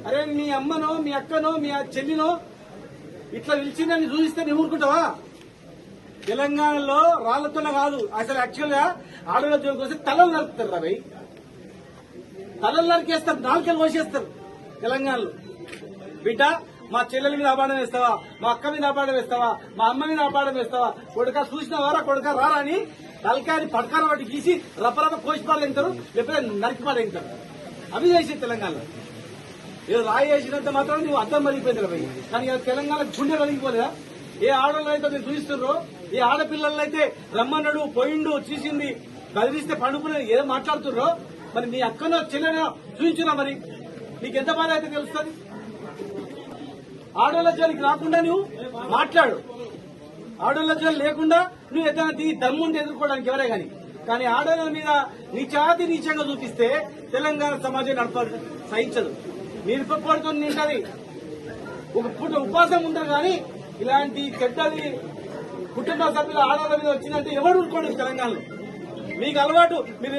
అరే మీ అమ్మనో మీ అక్కనో మీ చెల్లినో ఇట్లా పిలిచిందని చూపిస్తే నువ్వు ఊరుకుంటావా? తెలంగాణలో రాళ్లతోనే కాదు, అసలు యాక్చువల్ గా ఆడవాళ్ళ జోలికి వస్తే తలలు నరుకుతారు రా భయ్, తలలు నరికేస్తారు, నాలుకలు కోసేస్తారు తెలంగాణలో. బిడ్డ మా చెల్లెల మీద అపాడం వేస్తావా, మా అక్క మీద అపాడం వేస్తావా, మా అమ్మ మీద అపాడం వేస్తావా, కొడుక చూసినవారా కొడుక రారా అని తలకాయని పడకార వాటి గీసి రపరప కోసి పాడేంటారు, లేకపోతే నరికి పాడేంటారు. అవి చేసే తెలంగాణలో ఏదో రాయి వేసినంత మాత్రం నువ్వు అర్థం మరిగిపోయింది భయ్. కానీ తెలంగాణ గుండె కలిగిపోలేదా? ఏ ఆడవాళ్ళు అయితే మీరు చూపిస్తున్నారో, ఏ ఆడపిల్లలు అయితే రమ్మన్నాడు పోయిండు చూసింది బదిలిస్తే పండుకునే ఏదో మాట్లాడుతున్నారో, మరి మీ అక్కనో చెల్లెనో చూపించురా, మరి నీకెంత బాధ అయితే తెలుస్తుంది. ఆడవాళ్ళ జోలికి రాకుండా నువ్వు మాట్లాడు, ఆడవాళ్ళ జోలి లేకుండా నువ్వు ఏదైనా దమ్ముంటే ఎదుర్కోవడానికి ఎవరే కానీ ఆడవాళ్ళ మీద నీచాతి నీచంగా చూపిస్తే తెలంగాణ సమాజం నడపదు, సహించదు. నిరుపడితో నింటది, ఒక పూట ఉపాసం ఉంటారు. కానీ ఇలాంటి చెడ్డది కుటుంబ సభ్యుల ఆడవాళ్ళ మీద వచ్చిందంటే ఎవరు ఊరుకోండి తెలంగాణలో. మీకు అలవాటు. మీరు